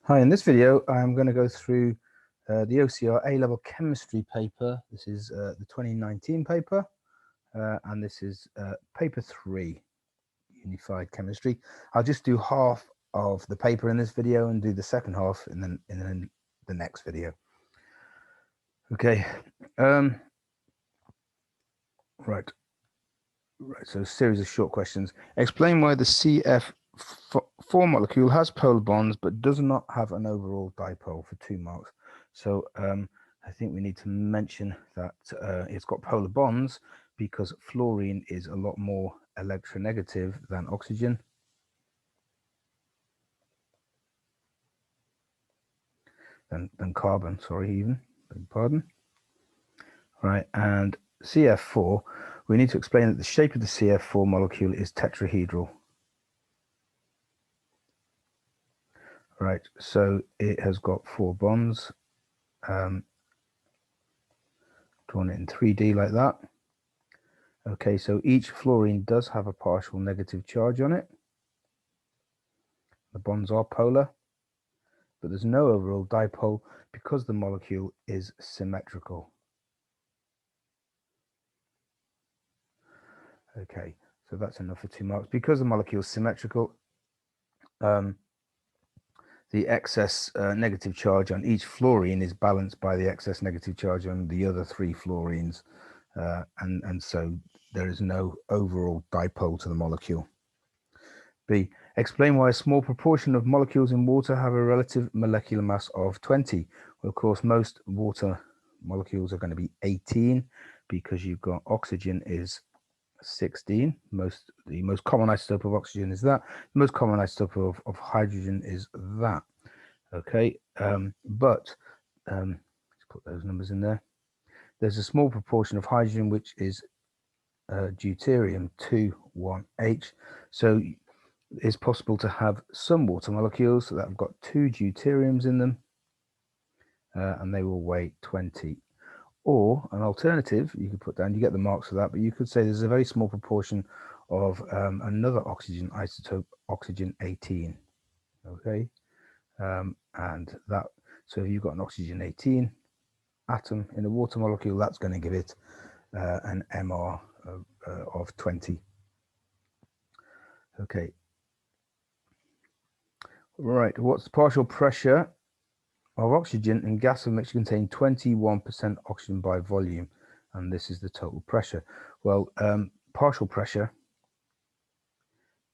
Hi, in this video I'm going to go through the OCR A-level Chemistry paper. This is the 2019 paper, and this is paper 3, Unified Chemistry. I'll just do half of the paper in this video and do the second half in the next video. Okay, right, so a series of short questions. Explain why the CF4 molecule has polar bonds but does not have an overall dipole, for 2 marks. So I think we need to mention that it's got polar bonds because fluorine is a lot more electronegative than oxygen. Than carbon, sorry, even, beg pardon. Right, and CF4, we need to explain that the shape of the CF4 molecule is tetrahedral. Right, so it has got 4 bonds, drawn it in 3D like that. Okay, so each fluorine does have a partial negative charge on it. The bonds are polar, but there's no overall dipole because the molecule is symmetrical. Okay, so that's enough for 2 marks. Because the molecule is symmetrical, the excess negative charge on each fluorine is balanced by the excess negative charge on the other 3 fluorines, and so there is no overall dipole to the molecule. B. Explain why a small proportion of molecules in water have a relative molecular mass of 20. Well, of course, most water molecules are going to be 18 because you've got oxygen is 16. The most common isotope of oxygen is that. The most common isotope of hydrogen is that. Okay, but let's put those numbers in there. There's a small proportion of hydrogen which is deuterium 2,1H. So it's possible to have some water molecules that have got 2 deuteriums in them, and they will weigh 20. Or an alternative you could put down, you get the marks for that, but you could say there's a very small proportion of another oxygen isotope, oxygen 18. Okay, and that, so if you've got an oxygen 18 atom in a water molecule, that's going to give it an MR of 20. Okay, right, what's the partial pressure of oxygen in gas of mixture containing 21% oxygen by volume? And this is the total pressure. Well, partial pressure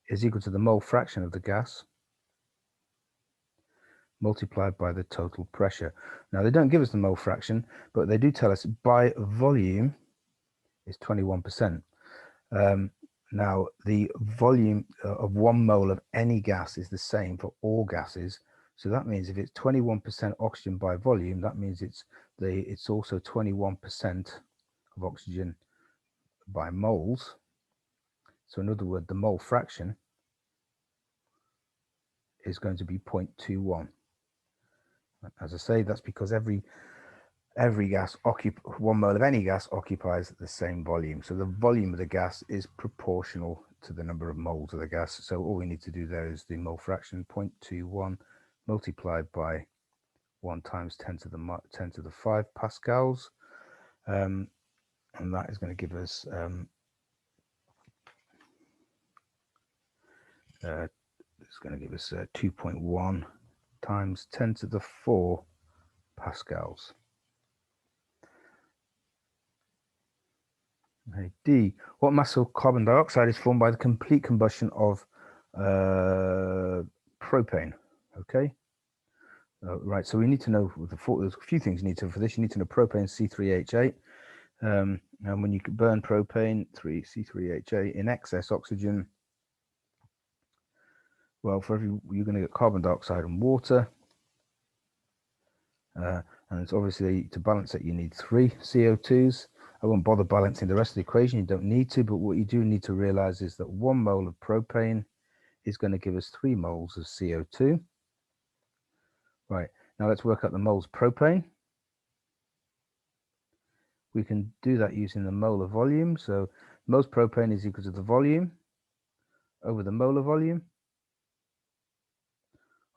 is equal to the mole fraction of the gas multiplied by the total pressure. Now, they don't give us the mole fraction, but they do tell us by volume is 21%. Now, the volume of 1 mole of any gas is the same for all gases. So that means if it's 21% oxygen by volume, that means it's also 21% of oxygen by moles. So in other words, the mole fraction is going to be 0.21. As I say, that's because every gas 1 mole of any gas occupies the same volume. So the volume of the gas is proportional to the number of moles of the gas. So all we need to do there is the mole fraction, 0.21 multiplied by 1 times 10 to the 5 pascals, and that is going to give us 2.1 times 10 to the 4 pascals. Okay, D. What mass of carbon dioxide is formed by the complete combustion of propane? Okay. Right, so we need to know there's a few things you need to know for this. You need to know propane C3H8, and when you burn propane, C3H8 in excess oxygen, well, for you're going to get carbon dioxide and water, and it's obviously, to balance it, you need 3 CO2s. I won't bother balancing the rest of the equation, you don't need to, but what you do need to realize is that 1 mole of propane is going to give us 3 moles of CO2. Right, now let's work out the moles of propane. We can do that using the molar volume. So moles propane is equal to the volume over the molar volume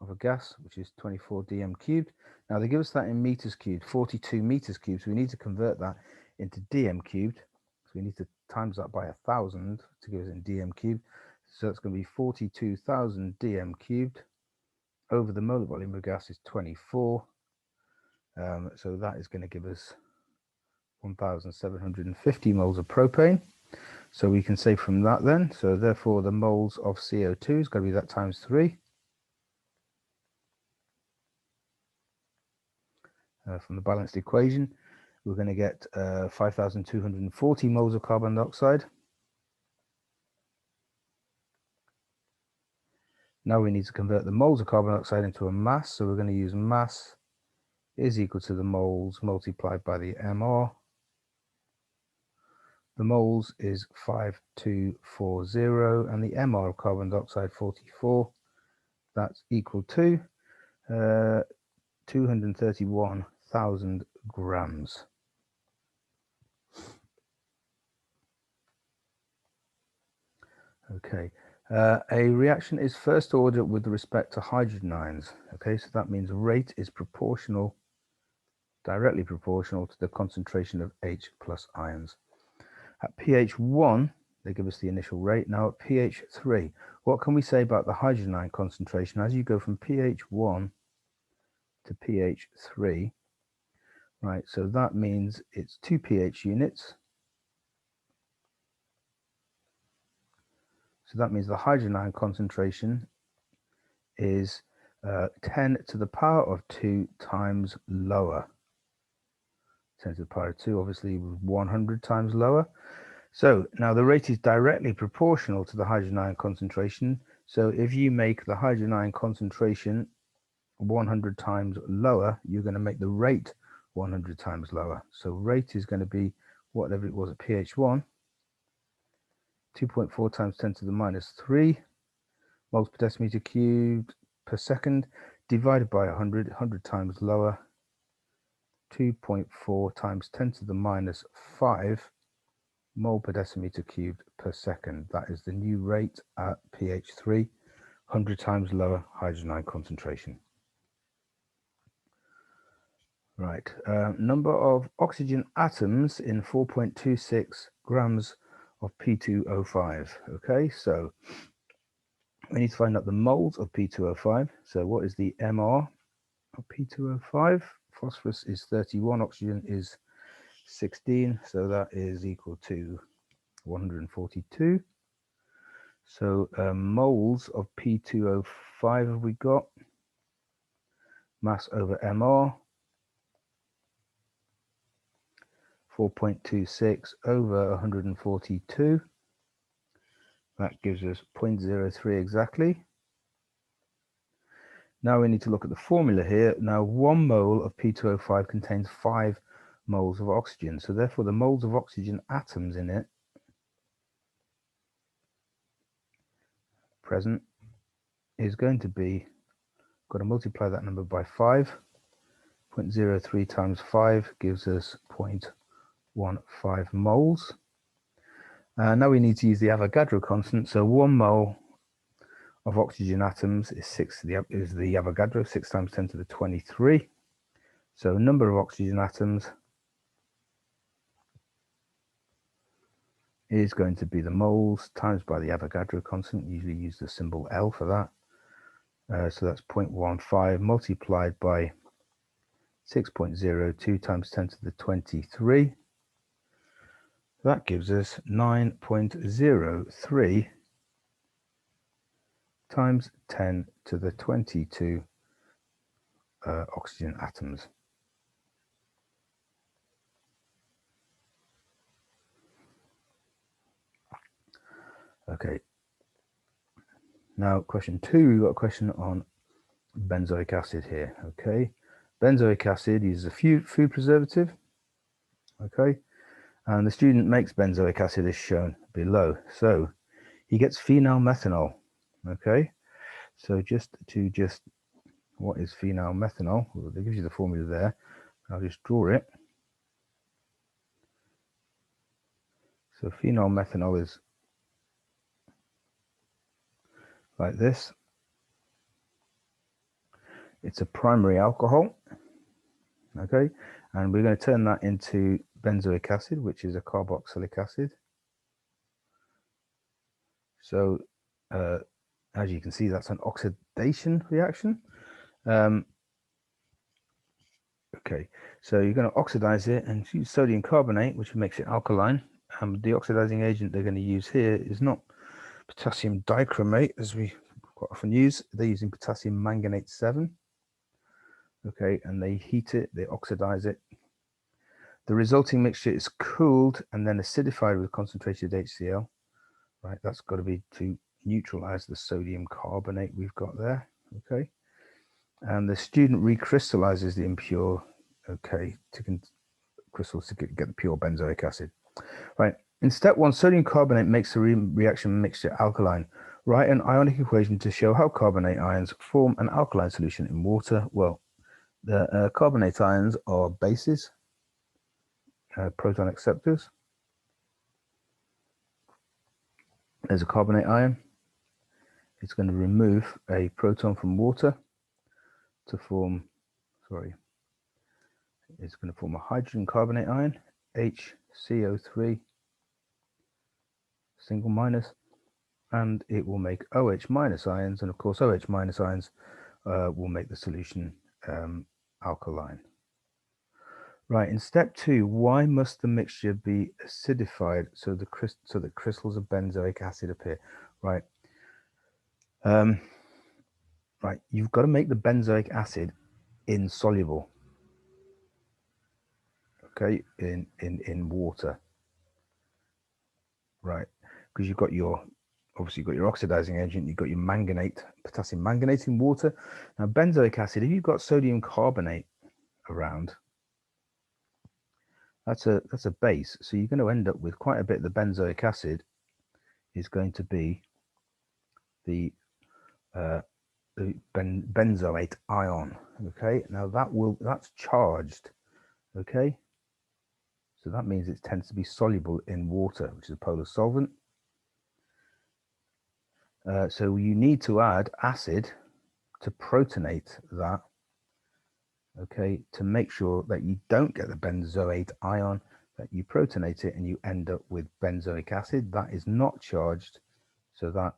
of a gas, which is 24 dm cubed. Now they give us that in meters cubed, 42 meters cubed, so we need to convert that into dm cubed. So we need to times that by 1,000 to give us in dm cubed. So that's going to be 42,000 dm cubed over the molar volume of gas is 24. So that is going to give us 1,750 moles of propane. So we can say from that then, so therefore the moles of CO2 is going to be that times 3. From the balanced equation, we're going to get 5,240 moles of carbon dioxide. Now we need to convert the moles of carbon dioxide into a mass, so we're going to use mass is equal to the moles multiplied by the MR. The moles is 5240 and the MR of carbon dioxide 44. That's equal to 231,000 grams. Okay, a reaction is first order with respect to hydrogen ions. Okay, so that means rate is proportional, directly proportional to the concentration of H plus ions. At pH 1, they give us the initial rate. Now at pH 3, what can we say about the hydrogen ion concentration as you go from pH 1 to pH 3? Right, so that means it's 2 pH units. So that means the hydrogen ion concentration is 10 to the power of 2 times lower. 10 to the power of 2, obviously 100 times lower. So now the rate is directly proportional to the hydrogen ion concentration. So if you make the hydrogen ion concentration 100 times lower, you're going to make the rate 100 times lower. So rate is going to be whatever it was at pH 1, 2.4 times 10 to the minus 3 moles per decimeter cubed per second, divided by 100 times lower, 2.4 times 10 to the minus 5 mole per decimeter cubed per second. That is the new rate at pH 3, 100 times lower hydrogen ion concentration. Right, number of oxygen atoms in 4.26 grams of P2O5. Okay, so we need to find out the moles of P2O5. So what is the MR of P2O5? Phosphorus is 31, oxygen is 16, so that is equal to 142. So moles of P2O5 have we got? Mass over MR, 4.26 over 142. That gives us 0.03 exactly. Now we need to look at the formula here. Now 1 mole of P2O5 contains 5 moles of oxygen. So therefore the moles of oxygen atoms in it present is going to be, got to multiply that number by 5. 0.03 times 5 gives us 0.15 moles. Now we need to use the Avogadro constant. So 1 mole of oxygen atoms is the Avogadro, 6 times 10 to the 23. So number of oxygen atoms is going to be the moles times by the Avogadro constant. Usually use the symbol L for that. So that's 0.15 multiplied by 6.02 times 10 to the 23. That gives us 9.03 times 10 to the 22 oxygen atoms. Okay. Now question 2, we've got a question on benzoic acid here. Okay. Benzoic acid is a food preservative. Okay. And the student makes benzoic acid as shown below. So he gets phenyl methanol. Okay. So what is phenyl methanol? Well, they give you the formula there. I'll just draw it. So phenyl methanol is like this. It's a primary alcohol, okay, and we're going to turn that into benzoic acid, which is a carboxylic acid. So as you can see, that's an oxidation reaction. Okay, so you're going to oxidize it and use sodium carbonate, which makes it alkaline. The oxidizing agent they're going to use here is not potassium dichromate, as we quite often use. They're using potassium manganate 7. Okay, and they heat it, they oxidize it. The resulting mixture is cooled and then acidified with concentrated HCl. Right, that's got to be to neutralize the sodium carbonate we've got there. Okay, and the student recrystallizes the impure, okay, crystals to get the pure benzoic acid. Right, in step 1, sodium carbonate makes the reaction mixture alkaline. Write an ionic equation to show how carbonate ions form an alkaline solution in water. Well, the carbonate ions are bases, proton acceptors. There's a carbonate ion. It's going to remove a proton from water to form, it's going to form a hydrogen carbonate ion, HCO3 single minus, and it will make OH minus ions, and of course OH minus ions will make the solution alkaline. Right, in step 2, why must the mixture be acidified so that crystals of benzoic acid appear? Right, right, you've got to make the benzoic acid insoluble, okay, in water, right, because you've got your, obviously you've got your oxidizing agent, you've got your manganate, potassium manganate in water. Now benzoic acid, if you've got sodium carbonate around, that's a base, so you're going to end up with quite a bit of the benzoic acid is going to be the benzoate ion. Okay, now that's charged. Okay, so that means it tends to be soluble in water, which is a polar solvent. So you need to add acid to protonate that, okay, to make sure that you don't get the benzoate ion, that you protonate it and you end up with benzoic acid. That is not charged, so that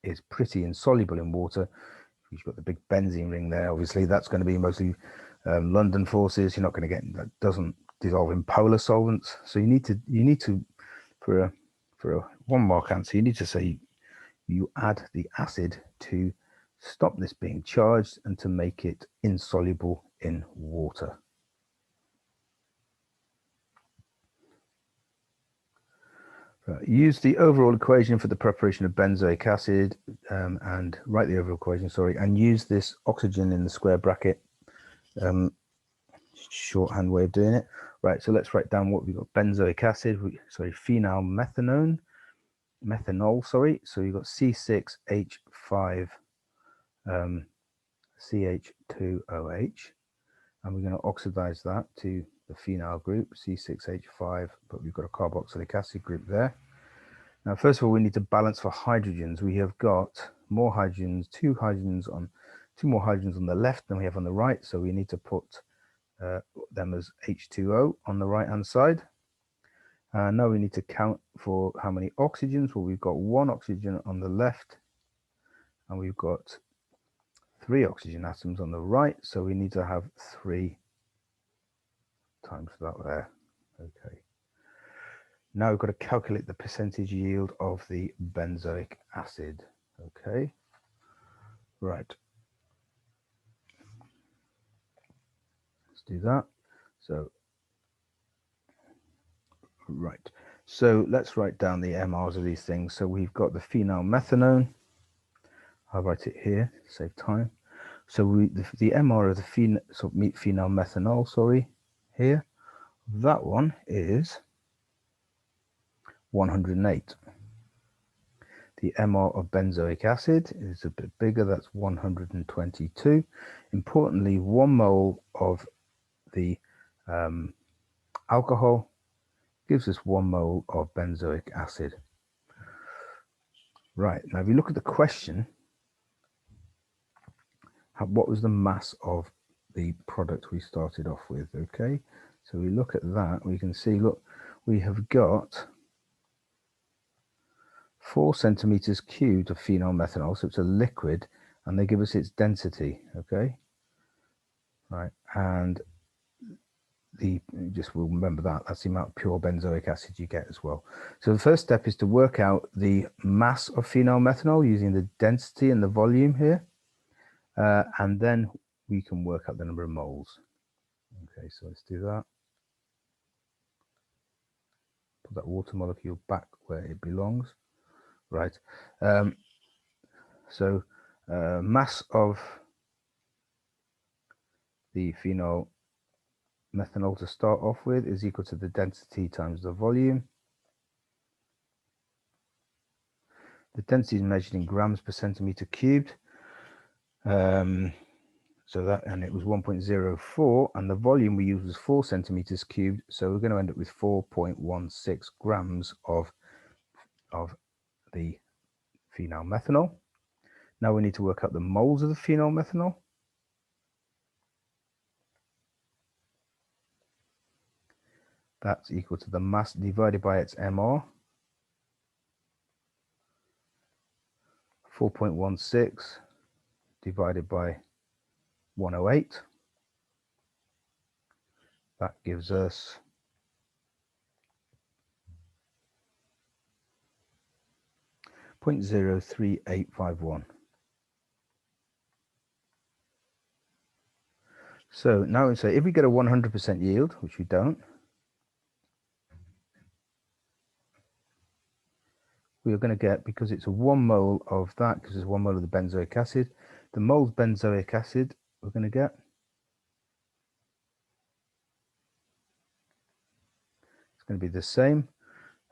is pretty insoluble in water. You've got the big benzene ring there, obviously that's going to be mostly London forces. You're not going to get, that doesn't dissolve in polar solvents. So you need to for a 1 mark answer, you need to say you add the acid to stop this being charged and to make it insoluble in water. Use the overall equation for the preparation of benzoic acid and write the overall equation, and use this oxygen in the square bracket. Shorthand way of doing it. Right, so let's write down what we've got. Benzoic acid, phenylmethanol, so you've got C6H5 CH2OH, and we're going to oxidize that to the phenyl group, C6H5, but we've got a carboxylic acid group there. Now, first of all, we need to balance for hydrogens. We have got more hydrogens, two more hydrogens on the left than we have on the right, so we need to put them as H2O on the right hand side. Now we need to count for how many oxygens. Well, we've got 1 oxygen on the left and we've got 3 oxygen atoms on the right, so we need to have 3 times that there. Okay, now we've got to calculate the percentage yield of the benzoic acid. Okay, right, let's do that. Right, so let's write down the MRs of these things. So we've got the phenylmethanone. I'll write it here, save time. So the MR of the phenylmethanol, here, that one is 108. The MR of benzoic acid is a bit bigger, that's 122. Importantly, 1 mole of the alcohol gives us 1 mole of benzoic acid. Right, now if you look at the question, what was the mass of the product we started off with. Okay, so we look at that, we can see, look, we have got 4 centimeters cubed of phenol methanol, so it's a liquid, and they give us its density. Okay, right, and just will remember that's the amount of pure benzoic acid you get as well. So the first step is to work out the mass of phenol methanol using the density and the volume here, and then we can work out the number of moles. Okay, so let's do that. Put that water molecule back where it belongs. Right. Mass of the phenol methanol to start off with is equal to the density times the volume. The density is measured in grams per centimeter cubed. So that, and it was 1.04, and the volume we used was 4 centimeters cubed. So we're going to end up with 4.16 grams of the phenol methanol. Now we need to work out the moles of the phenol methanol. That's equal to the mass divided by its MR. 4.16 divided by 108. That gives us 0.03851. So now we say if we get a 100% yield, which we don't, we are going to get, because it's a 1 mole of that, because it's 1 mole of the benzoic acid, the moles benzoic acid we're going to get, it's going to be the same.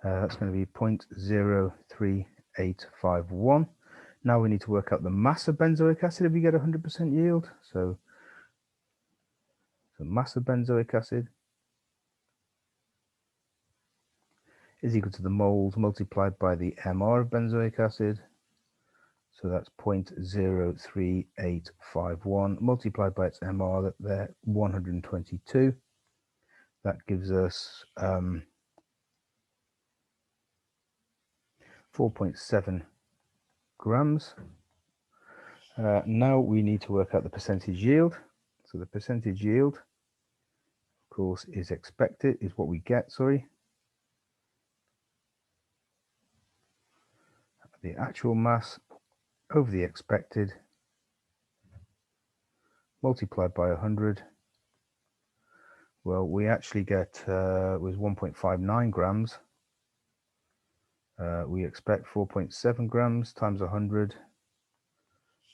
That's going to be 0.03851. Now we need to work out the mass of benzoic acid if we get 100% yield. So the mass of benzoic acid is equal to the moles multiplied by the MR of benzoic acid. So that's 0.03851 multiplied by its MR, that there 122. That gives us 4.7 grams. Now we need to work out the percentage yield. So the percentage yield, of course, is what we get, sorry. The actual mass over the expected multiplied by 100. Well, we actually get was 1.59 grams. We expect 4.7 grams times 100,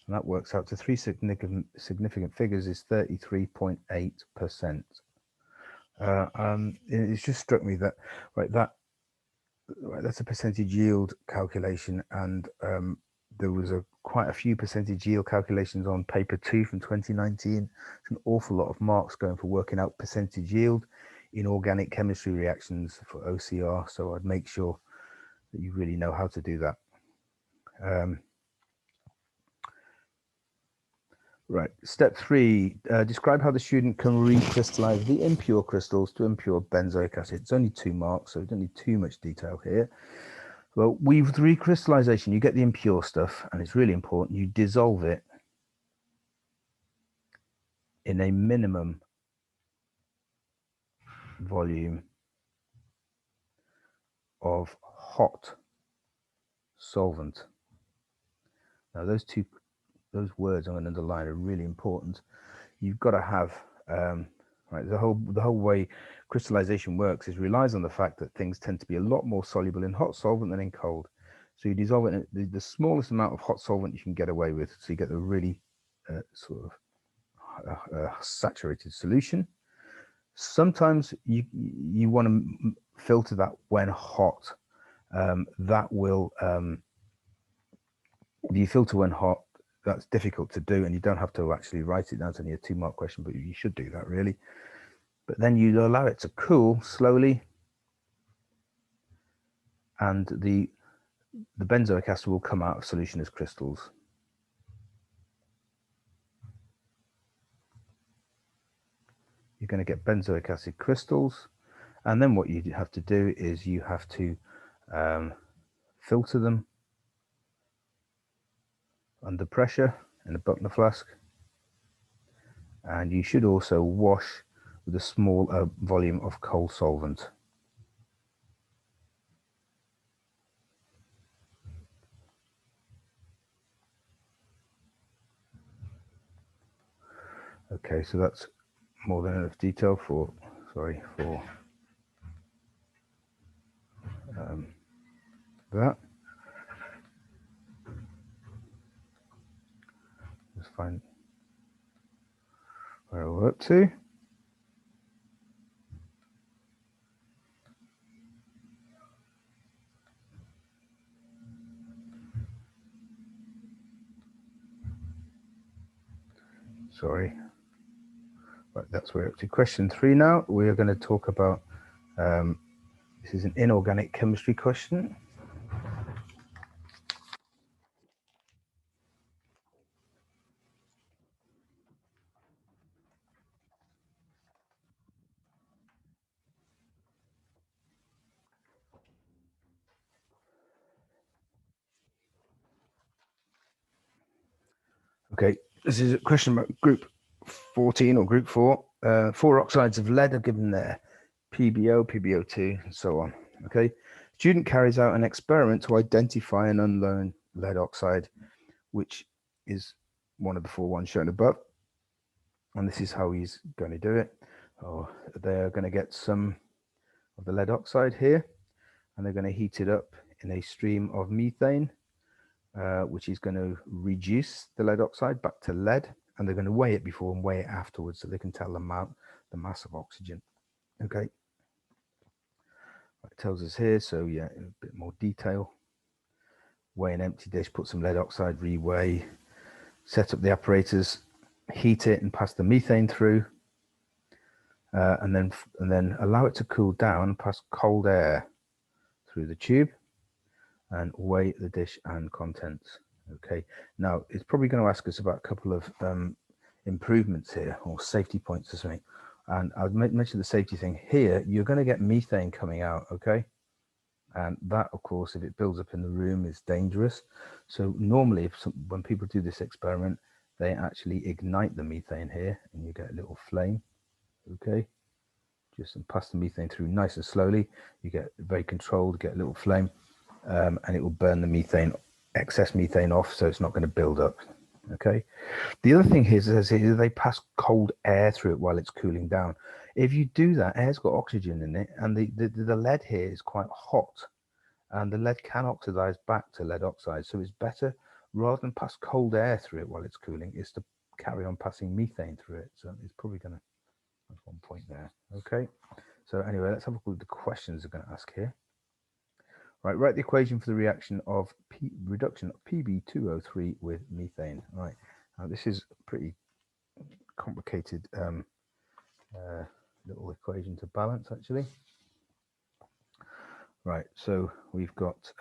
and that works out to 3 significant figures, is 33.8%. It's just struck me that that's a percentage yield calculation, and there was quite a few percentage yield calculations on paper 2 from 2019. It's an awful lot of marks going for working out percentage yield in organic chemistry reactions for OCR, so I'd make sure that you really know how to do that. Right, step 3, describe how the student can recrystallize the impure crystals to impure benzoic acid. It's only 2 marks, so we don't need too much detail here. Well, with recrystallization, you get the impure stuff, and it's really important. You dissolve it in a minimum volume of hot solvent. Now, those words I'm going to underline are really important. You've got to have right, the whole way crystallization works is relies on the fact that things tend to be a lot more soluble in hot solvent than in cold. So you dissolve it in the smallest amount of hot solvent you can get away with, so you get a really sort of saturated solution. Sometimes you want to filter that when hot. That will if you filter when hot, that's difficult to do, and you don't have to actually write it down. It's only a 2-mark question, but you should do that really. But then you allow it to cool slowly, and the benzoic acid will come out of solution as crystals. you're going to get benzoic acid crystals. And then what you have to do is you have to filter them under pressure in a Buckner flask. And you should also wash with a small volume of cold solvent. Okay, so that's more than enough detail for that. Let's find where we're up to. Sorry. Right, that's where we're up to. Question 3 now. We are going to talk about, this is an inorganic chemistry question. Okay, this is a question about group 14 or group 4. 4 oxides of lead are given there. PbO, PbO2, and so on. Okay, student carries out an experiment to identify an unknown lead oxide, which is one of the 4 ones shown above. And this is how he's going to do it. Oh, they're going to get some of the lead oxide here, and they're going to heat it up in a stream of methane, which is going to reduce the lead oxide back to lead, and they're going to weigh it before and weigh it afterwards so they can tell the mass of oxygen. Okay, it tells us here, so yeah, in a bit more detail. Weigh an empty dish, put some lead oxide, reweigh, set up the apparatus, heat it and pass the methane through, and then allow it to cool down, pass cold air through the tube, and weigh the dish and contents. Okay, now it's probably going to ask us about a couple of improvements here, or safety points or something. And I'll mention the safety thing here. You're going to get methane coming out, okay? And that, of course, if it builds up in the room, is dangerous. So normally, when people do this experiment, they actually ignite the methane here, and you get a little flame, okay? Just pass the methane through nice and slowly. You get very controlled, get a little flame, and it will burn the excess methane off, so it's not going to build up. Okay. The other thing here is they pass cold air through it while it's cooling down. If you do that, air's got oxygen in it, and the lead here is quite hot, and the lead can oxidize back to lead oxide. So it's better, rather than pass cold air through it while it's cooling, is to carry on passing methane through it. So it's probably going to, that's one point there. Okay. So anyway, let's have a look at the questions they're going to ask here. Right, write the equation for the reaction of reduction of Pb2O3 with methane. Right, now this is a pretty complicated little equation to balance, actually. Right, so we've got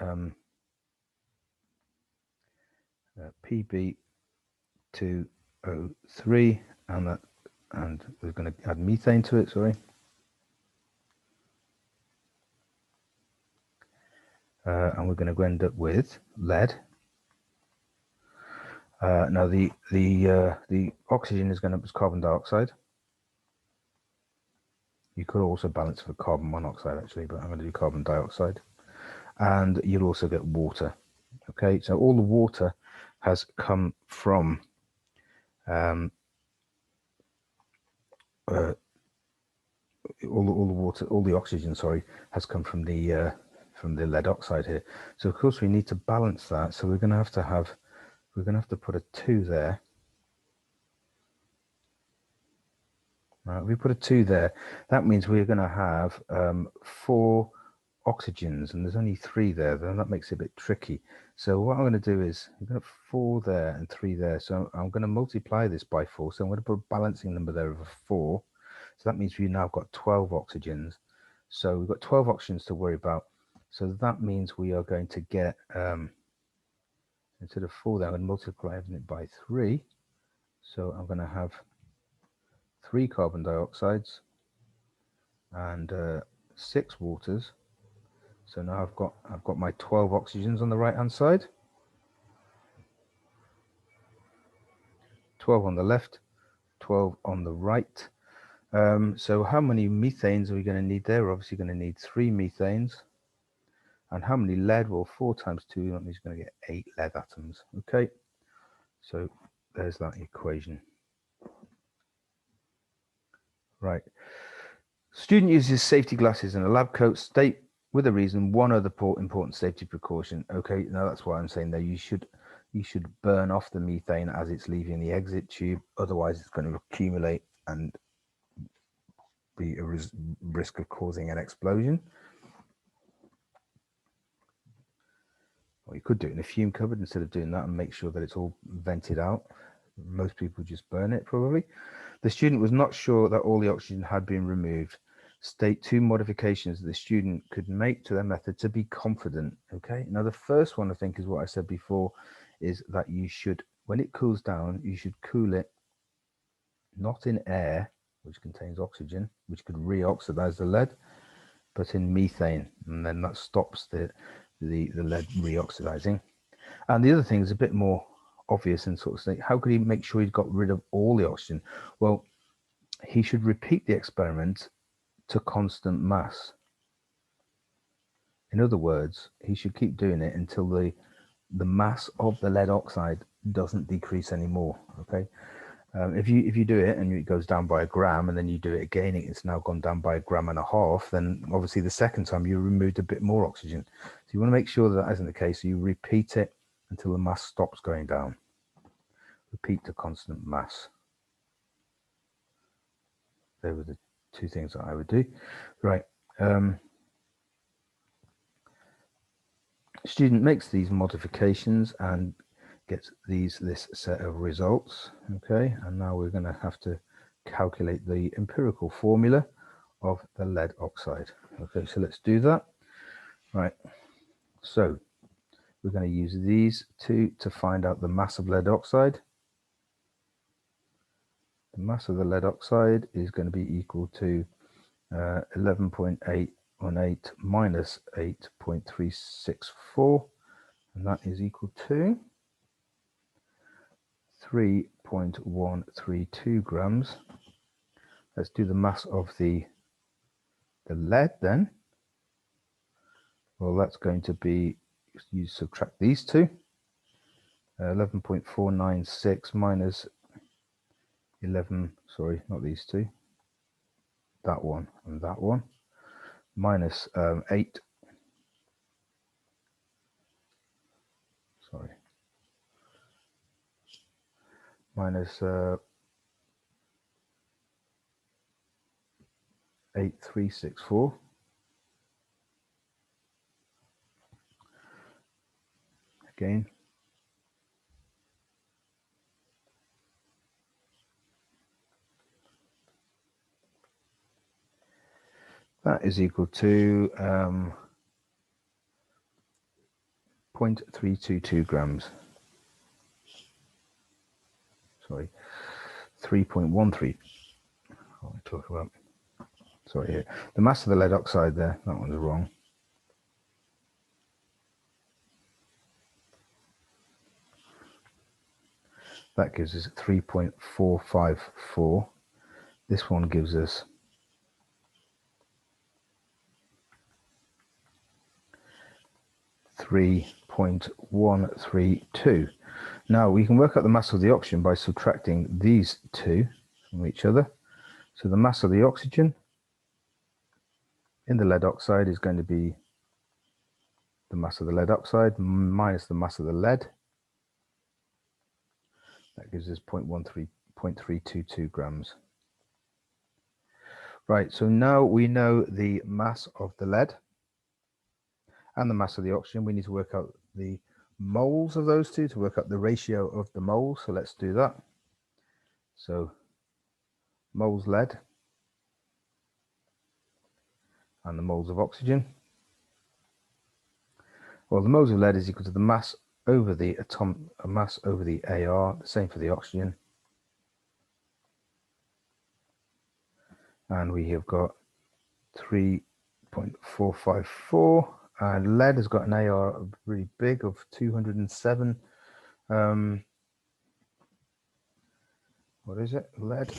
Pb2O3, and we're going to add methane to it. Sorry. And we're going to end up with lead. Now the oxygen is going to be carbon dioxide. You could also balance for carbon monoxide, actually, but I'm going to do carbon dioxide. And you'll also get water. Okay, so all the water has come from all the oxygen, sorry, has come from the lead oxide here. So of course we need to balance that. So we're going to have to put a 2 there. Right, we put a 2 there. That means we're going to have 4 oxygens, and there's only 3 there. Then that makes it a bit tricky. So what I'm going to do is we're going to have 4 there and 3 there. So I'm going to multiply this by 4. So I'm going to put a balancing number there of a 4. So that means we've now got 12 oxygens. So we've got 12 oxygens to worry about. So that means we are going to get, instead of 4 there, I'm going to multiply it by 3. So I'm going to have 3 carbon dioxides, and 6 waters. So now I've got my 12 oxygens on the right hand side, 12 on the left, 12 on the right. So how many methanes are we going to need there? We're obviously going to need 3 methanes. And how many lead? Well, 4 times 2, that means you're going to get 8 lead atoms. Okay, so there's that equation. Right. Student uses safety glasses and a lab coat. State with a reason one other important safety precaution. Okay, now that's why I'm saying there you should burn off the methane as it's leaving the exit tube. Otherwise, it's going to accumulate and be a risk of causing an explosion. Or you could do it in a fume cupboard instead of doing that and make sure that it's all vented out. Most people just burn it probably. The student was not sure that all the oxygen had been removed. State 2 modifications that the student could make to their method to be confident. Okay, now the first one I think is what I said before, is that you should, when it cools down, you should cool it not in air, which contains oxygen, which could reoxidize the lead, but in methane, and then that stops the lead reoxidizing. And the other thing is a bit more obvious and sort of saying, how could he make sure he's got rid of all the oxygen? Well, he should repeat the experiment to constant mass. In other words, he should keep doing it until the mass of the lead oxide doesn't decrease anymore. Okay, if you do it and it goes down by a gram, and then you do it again, it's now gone down by 1.5 grams, then obviously the second time you removed a bit more oxygen. So you want to make sure that isn't the case. So you repeat it until the mass stops going down. Repeat to constant mass. They were the 2 things that I would do. Right. Student makes these modifications and gets this set of results. Okay, and now we're going to have to calculate the empirical formula of the lead oxide. Okay, so let's do that. Right, so we're going to use these 2 to find out the mass of lead oxide. The mass of the lead oxide is going to be equal to 11.818 minus 8.364, and that is equal to 3.132 grams. Let's do the mass of the lead then. Well, that's going to be, you subtract these 2, 11.496 minus 11, sorry, not these 2, that one and that one, minus 8, sorry, minus 8.364. Again, that is equal to 0.322 grams. Sorry, 3.13. What am I talking about? Sorry, here. The mass of the lead oxide there, that one's wrong. That gives us 3.454. This one gives us 3.132. Now we can work out the mass of the oxygen by subtracting these 2 from each other. So the mass of the oxygen in the lead oxide is going to be the mass of the lead oxide minus the mass of the lead. That gives us 0.322 grams. Right, so now we know the mass of the lead and the mass of the oxygen. We need to work out the moles of those 2 to work out the ratio of the moles. So let's do that. So moles lead and the moles of oxygen. Well, the moles of lead is equal to the mass over the mass over the AR, the same for the oxygen. and we have got 3.454, and lead has got an AR really big of 207. What is it? Lead.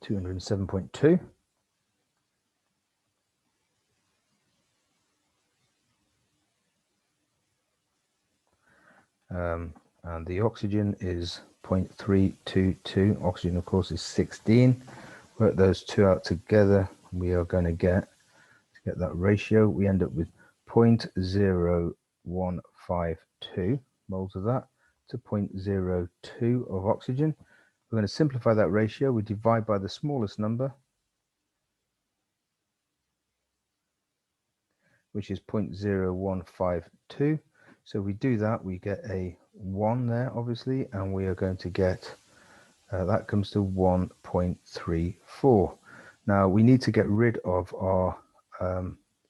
$207.2. And the oxygen is 0.322. Oxygen, of course, is 16. Work those two out together, we are going to get that ratio, we end up with 0.0152 moles of that to 0.02 of oxygen. We're going to simplify that ratio. We divide by the smallest number, which is 0.0152. So we do that, we get a 1 there, obviously, and we are going to get, that comes to 1.34. Now, we need to get rid of our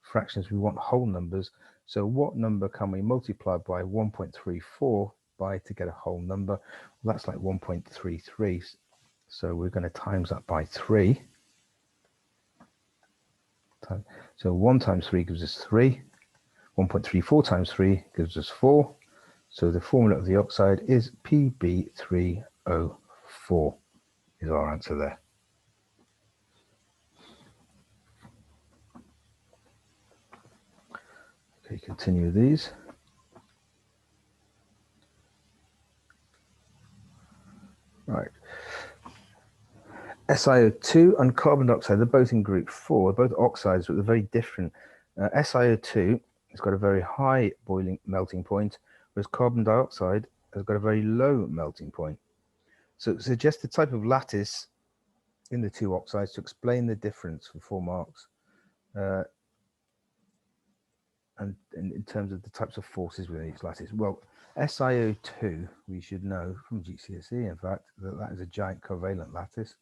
fractions. We want whole numbers. So what number can we multiply by 1.34 by to get a whole number? Well, that's like 1.33. So we're going to times that by 3. So 1 times 3 gives us 3. 1.34 times 3 gives us 4. So the formula of the oxide is Pb3O4 is our answer there. Okay, continue these. Right. SiO2 and carbon dioxide, they're both in group 4, they're both oxides, but they're very different. SiO2 has got a very high boiling melting point, whereas carbon dioxide has got a very low melting point. So it suggests the type of lattice in the two oxides to explain the difference for 4 marks. And in terms of the types of forces within each lattice. Well, SiO2, we should know from GCSE, in fact, that that is a giant covalent lattice.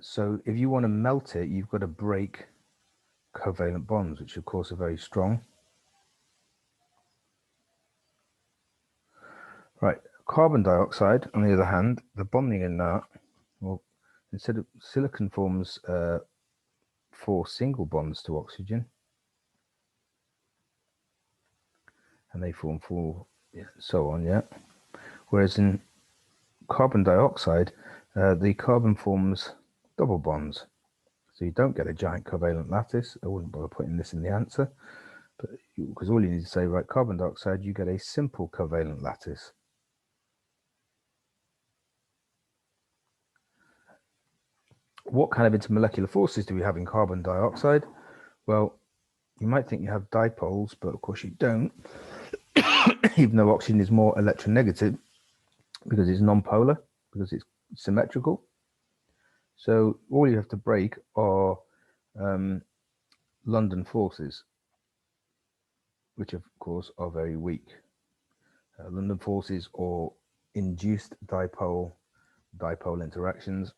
So if you want to melt it, you've got to break covalent bonds, which of course are very strong. Right, carbon dioxide, on the other hand, the bonding in that, well, instead of silicon forms 4 single bonds to oxygen, and they form 4, so on, yeah. Whereas in carbon dioxide, the carbon forms double bonds. So you don't get a giant covalent lattice. I wouldn't bother putting this in the answer, but because all you need to say, right, carbon dioxide, you get a simple covalent lattice. What kind of intermolecular forces do we have in carbon dioxide? Well, you might think you have dipoles, but of course you don't, even though oxygen is more electronegative because it's nonpolar, because it's symmetrical. So all you have to break are London forces, which of course are very weak. London forces or induced dipole interactions,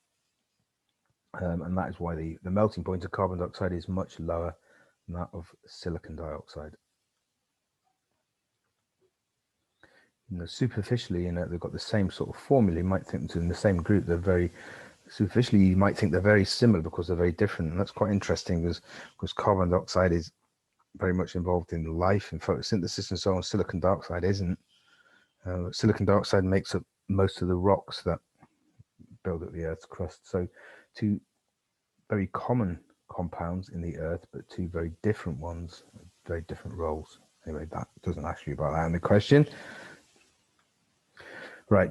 and that is why the melting point of carbon dioxide is much lower than that of silicon dioxide. Superficially, they've got the same sort of formula. You might think in the same group, they're very superficially, you might think they're very similar because they're very different. And that's quite interesting because carbon dioxide is very much involved in life and photosynthesis and so on. Silicon dioxide isn't. Silicon dioxide makes up most of the rocks that build up the Earth's crust. So 2 very common compounds in the Earth, but 2 very different ones, very different roles. Anyway, that doesn't ask you about that in the question. Right,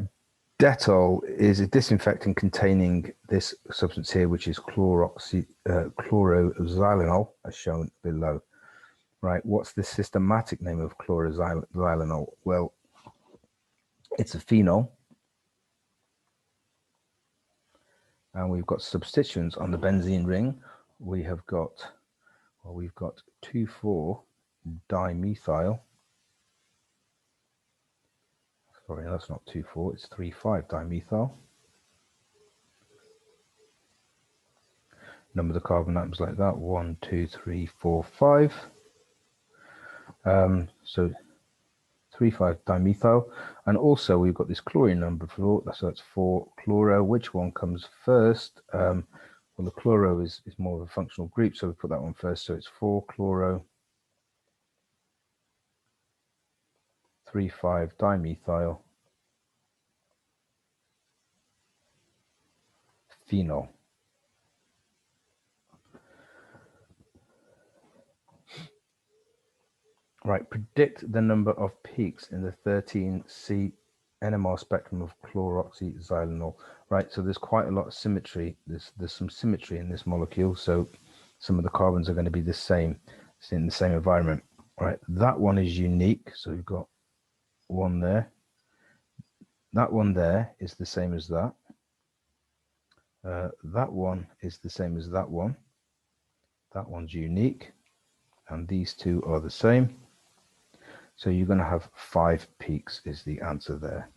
Dettol is a disinfectant containing this substance here, which is chloroxylenol, as shown below. Right, what's the systematic name of chloroxylenol? Well, it's a phenol, and we've got substituents on the benzene ring. We have got, well, we've got 2,4-dimethyl. Sorry, that's not 2,4, it's 3,5-dimethyl. Number the carbon atoms like that, 1, 2, 3, 4, 5. So 3,5-dimethyl, and also we've got this chlorine number for, so that's 4-chloro. Which one comes first? Well, the chloro is more of a functional group, so we put that one first. So it's 4-chloro, 3,5-dimethyl, phenol. Right, predict the number of peaks in the 13C NMR spectrum of Chloroxy Xylenol. Right, so there's quite a lot of symmetry. There's some symmetry in this molecule, so some of the carbons are going to be the same. It's in the same environment. Right, that one is unique, so we've got one there. That one there is the same as that. That one is the same as that one. That one's unique, and these two are the same. So you're going to have 5 peaks is the answer there.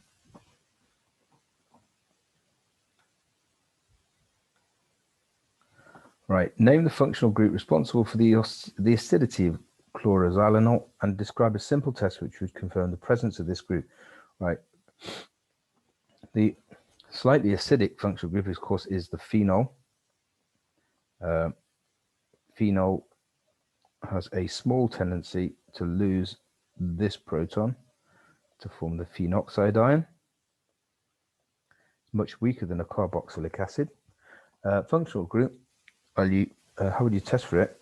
Right, name the functional group responsible for the acidity of chloroxylenol and describe a simple test which would confirm the presence of this group. Right, the slightly acidic functional group, of course, is the phenol. Phenol has a small tendency to lose this proton to form the phenoxide ion. It's much weaker than a carboxylic acid. Functional group, how would you test for it?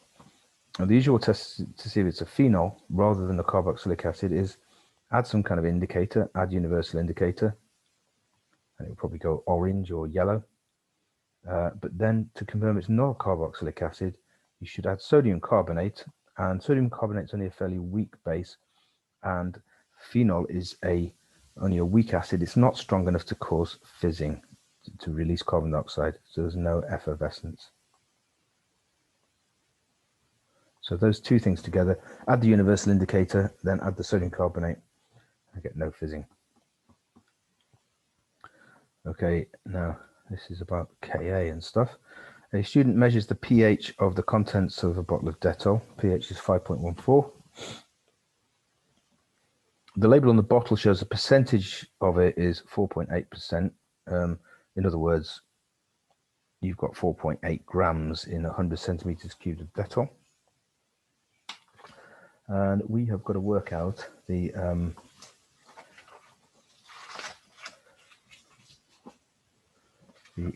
And the usual test to see if it's a phenol rather than a carboxylic acid is add some kind of indicator, add universal indicator, and it will probably go orange or yellow. But then to confirm it's not a carboxylic acid, you should add sodium carbonate, and sodium carbonate is only a fairly weak base, and phenol is only a weak acid. It's not strong enough to cause fizzing, to release carbon dioxide, so there's no effervescence. So those two things together, add the universal indicator, then add the sodium carbonate, I get no fizzing. Okay, now this is about Ka and stuff. A student measures the pH of the contents of a bottle of Dettol. pH is 5.14. The label on the bottle shows a percentage of it is 4.8%. In other words, you've got 4.8 grams in 100 centimeters cubed of Dettol. And we have got to work out the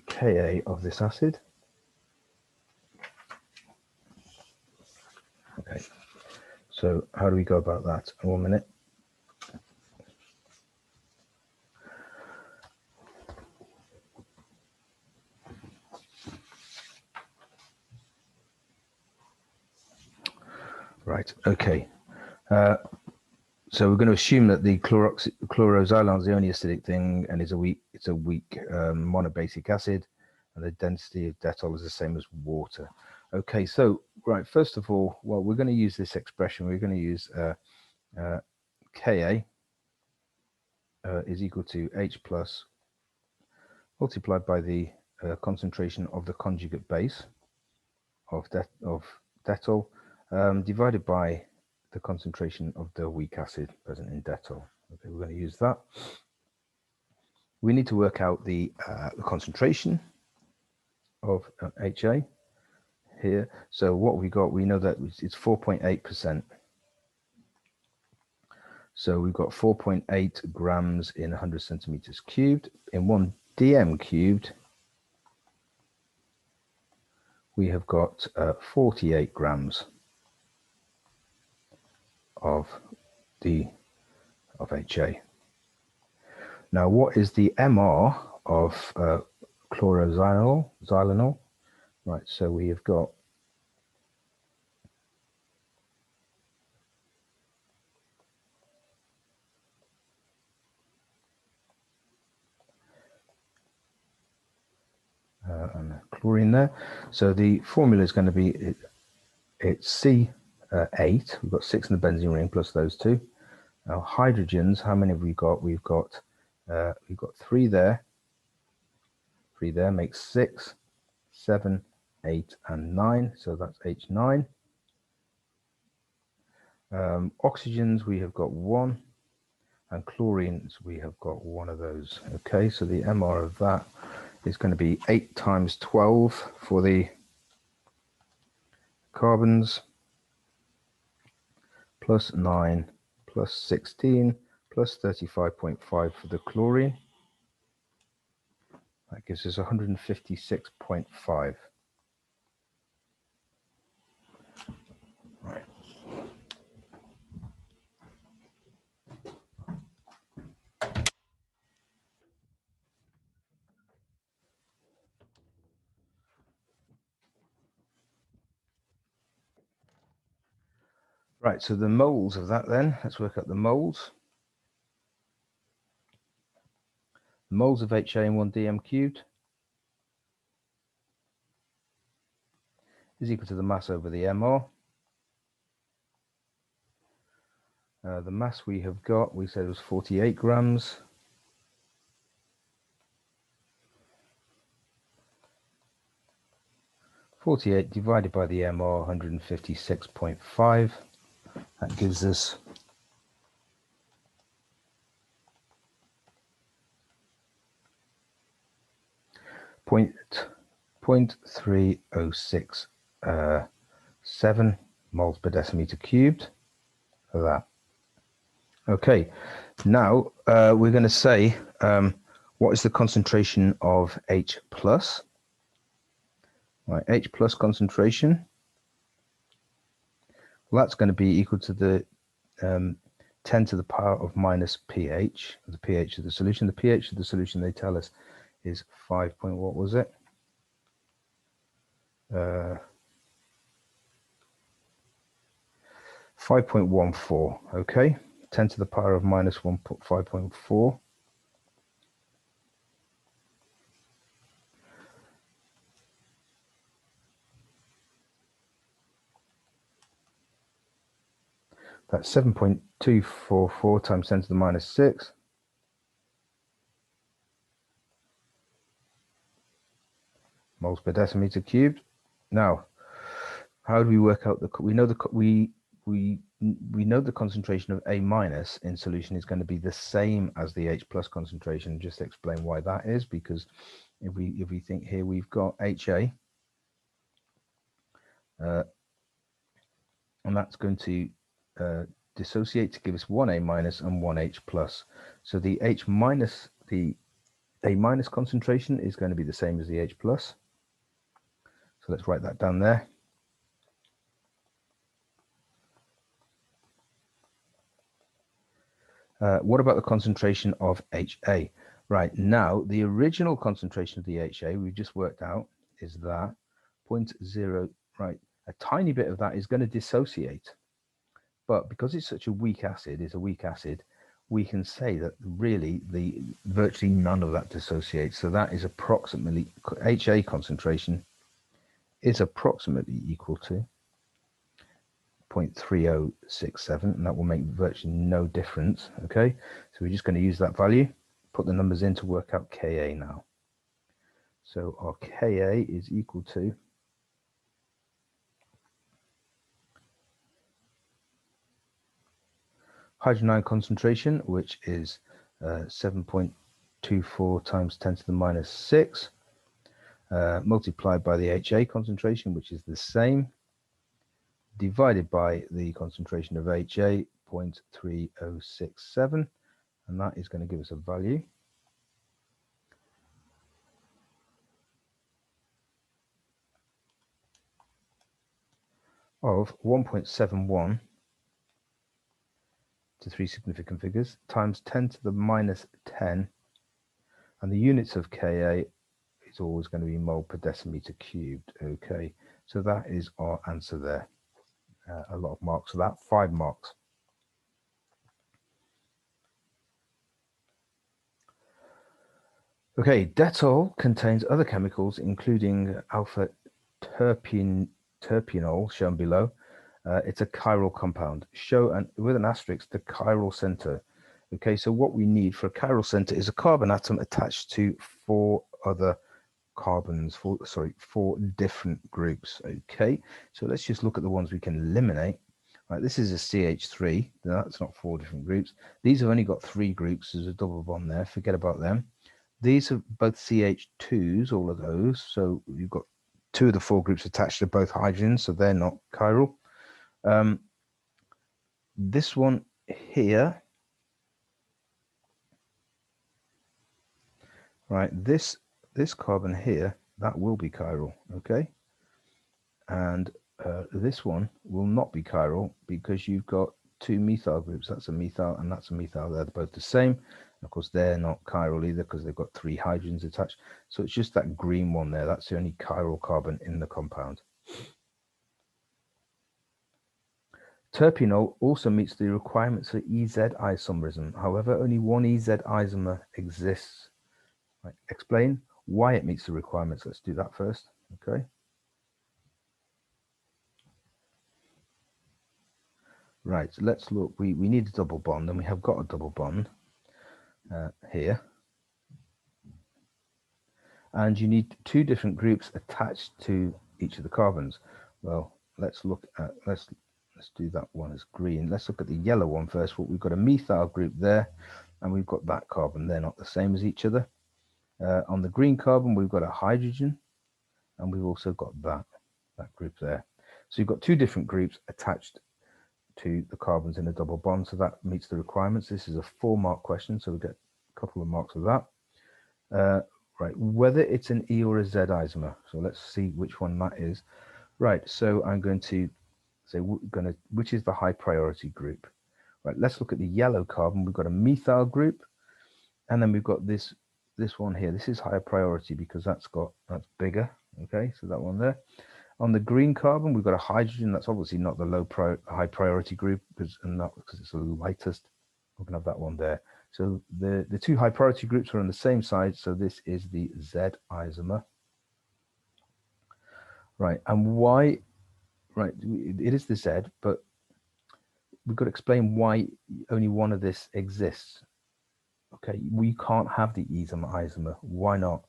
Ka of this acid. Okay, so how do we go about that? 1 minute. Right, okay. So we're going to assume that the chloroxylenol is the only acidic thing, and it's a weak monobasic acid, and the density of Dettol is the same as water. Okay, so right, first of all, well, we're going to use this expression. We're going to use Ka is equal to H plus multiplied by the concentration of the conjugate base of Dettol divided by the concentration of the weak acid present in Dettol. Okay, we're going to use that. We need to work out the concentration of HA here. So what we got, we know that it's 4.8%. So we've got 4.8 grams in 100 centimeters cubed. In 1 dm cubed, we have got 48 grams of HA. Now, what is the MR of chloroxylenol? Right, so we have got and chlorine there. So the formula is going to be it's C8. We've got 6 in the benzene ring plus those 2. Now hydrogens, how many have we got? We've got 3 there. 3 there makes 6, 7, 8, and 9. So that's H9. Oxygens, we have got 1, and chlorines, we have got 1 of those. Okay, so the MR of that is going to be 8 times 12 for the carbons, plus 9, plus 16, plus 35.5 for the chlorine. That gives us 156.5. Right. Right, so the moles of that then, let's work out the moles. The moles of HA in 1 dm cubed is equal to the mass over the MR. The mass we have got, we said was 48 grams. (48) divided by the MR, 156.5. That gives us 0.3067 moles per decimeter cubed for that. Okay, now we're going to say what is the concentration of H plus? Right, H plus concentration. Well, that's going to be equal to the 10 to the power of minus pH, the pH of the solution. The pH of the solution, they tell us, is 5 point, what was it? 5.14, okay? 10 to the power of minus 5.4. That's 7.244 times 10 to the minus 6. Moles per decimeter cubed. Now, how do we work out we know the concentration of A minus in solution is going to be the same as the H plus concentration. Just explain why that is, because if we think here we've got HA, and that's going to dissociate to give us 1 A minus and 1 H plus. So the H minus, the A minus concentration is going to be the same as the H plus. So let's write that down there. What about the concentration of HA? Right, now the original concentration of the HA we've just worked out is that 0.0, right, a tiny bit of that is going to dissociate. But because it's such a weak acid, we can say that really virtually none of that dissociates. So that is approximately, HA concentration is approximately equal to 0.3067, and that will make virtually no difference. Okay, so we're just going to use that value, put the numbers in to work out Ka now. So our Ka is equal to hydrogen ion concentration, which is 7.24 times 10 to the minus 6, multiplied by the HA concentration, which is the same, divided by the concentration of HA, 0.3067, and that is going to give us a value of 1.71 to 3 significant figures times 10 to the minus 10, and the units of Ka is always going to be mole per decimeter cubed. Okay, so that is our answer there. A lot of marks for that, 5 marks. Okay, Dettol contains other chemicals, including alpha terpineol, shown below. It's a chiral compound. Show with an asterisk the chiral center. Okay, so what we need for a chiral center is a carbon atom attached to 4 other carbons, 4 different groups. Okay, so let's just look at the ones we can eliminate. Right, this is a CH3. That's not 4 different groups. These have only got 3 groups. There's a double bond there. Forget about them. These are both CH2s, all of those. So you've got 2 of the 4 groups attached to both hydrogens, so they're not chiral. This one here, right, this carbon here, that will be chiral, okay? And this one will not be chiral because you've got 2 methyl groups. That's a methyl and that's a methyl. They're both the same. And of course, they're not chiral either because they've got 3 hydrogens attached. So it's just that green one there. That's the only chiral carbon in the compound. Terpenol also meets the requirements for EZ isomerism. However, only one EZ isomer exists. Right. Explain why it meets the requirements. Let's do that first. Okay. Right, so let's look. We need a double bond, and we have got a double bond here. And you need 2 different groups attached to each of the carbons. Well, let's look at let's do that one as green. Let's look at the yellow one first. Well, we've got a methyl group there, and we've got that carbon. They're not the same as each other. On the green carbon, we've got a hydrogen, and we've also got that group there. So you've got 2 different groups attached to the carbons in a double bond, so that meets the requirements. This is a 4-mark question, so we get a couple of marks of that. Right, whether it's an E or a Z isomer. So let's see which one that is. Right, so I'm going to say which is the high priority group. Right, let's look at the yellow carbon. We've got a methyl group, and then we've got this one here. This is higher priority because that's bigger. Okay, so that one there. On the green carbon, we've got a hydrogen. That's obviously not the high priority group because it's the lightest. We're gonna have that one there. So the 2 high priority groups are on the same side. So this is the Z isomer. Right, and why? Right, it is the Z, but we've got to explain why only one of this exists. Okay, we can't have the isomer. Why not?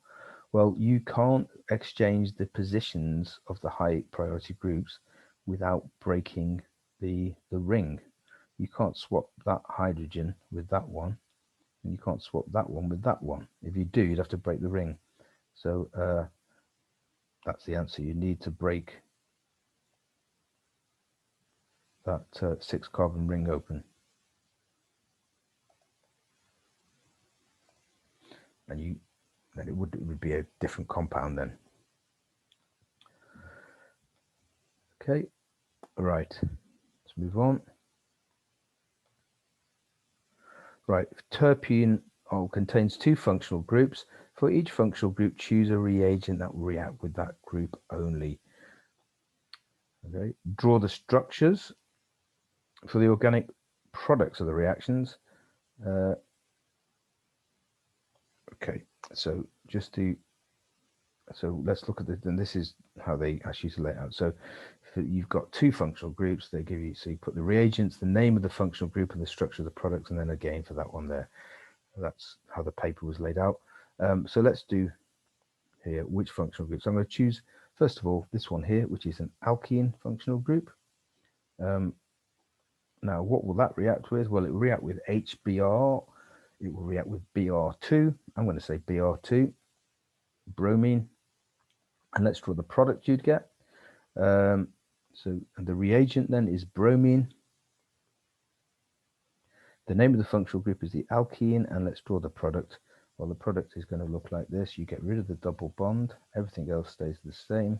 Well, you can't exchange the positions of the high priority groups without breaking the ring. You can't swap that hydrogen with that one, and you can't swap that one with that one. If you do, you'd have to break the ring. So that's the answer. You need to break that 6 carbon ring open. And then it would be a different compound then. Okay, right, let's move on. Right, terpene contains 2 functional groups. For each functional group, choose a reagent that will react with that group only. Okay, draw the structures for the organic products of the reactions. Okay, so let's look at this, and this is how they actually lay it out. So you've got 2 functional groups. They give you, so you put the reagents, the name of the functional group, and the structure of the products, and then again for that one there. That's how the paper was laid out. So let's do here which functional groups. I'm going to choose first of all this one here, which is an alkene functional group. Now, what will that react with? Well, it will react with HBr. It will react with Br2. I'm going to say Br2, bromine, and let's draw the product you'd get. So the reagent then is bromine. The name of the functional group is the alkene, and let's draw the product. Well, the product is going to look like this. You get rid of the double bond. Everything else stays the same.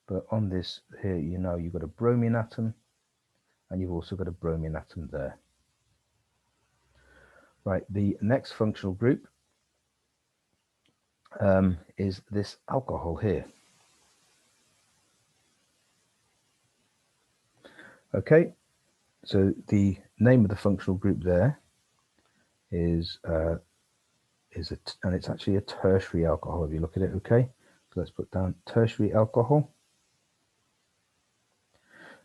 But on this here, you've got a bromine atom, and you've also got a bromine atom there. Right, the next functional group is this alcohol here. Okay, so the name of the functional group there is and it's actually a tertiary alcohol if you look at it. Okay, so let's put down tertiary alcohol.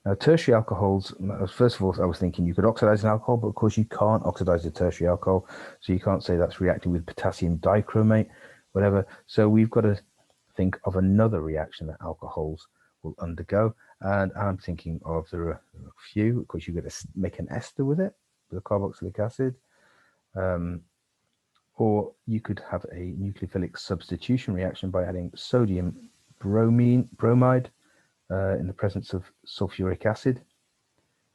Now, tertiary alcohols, first of all, I was thinking you could oxidize an alcohol, but of course you can't oxidize a tertiary alcohol, so you can't say that's reacting with potassium dichromate, whatever. So we've got to think of another reaction that alcohols will undergo. And I'm thinking of, there are a few. Of course, you've got to make an ester with it, with a carboxylic acid. Or you could have a nucleophilic substitution reaction by adding sodium bromide in the presence of sulfuric acid,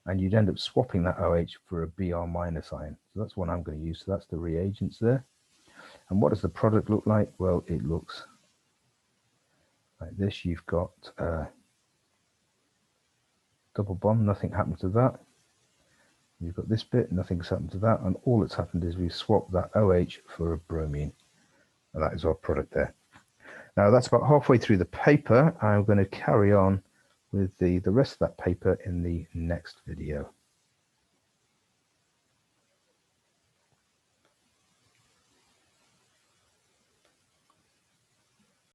and you'd end up swapping that OH for a Br- ion. So that's what I'm going to use. So that's the reagents there. And what does the product look like? Well, it looks like this. You've got double bond, nothing happened to that. You've got this bit, nothing's happened to that, and all that's happened is we've swapped that OH for a bromine, and that is our product there. Now that's about halfway through the paper. I'm going to carry on with the rest of that paper in the next video.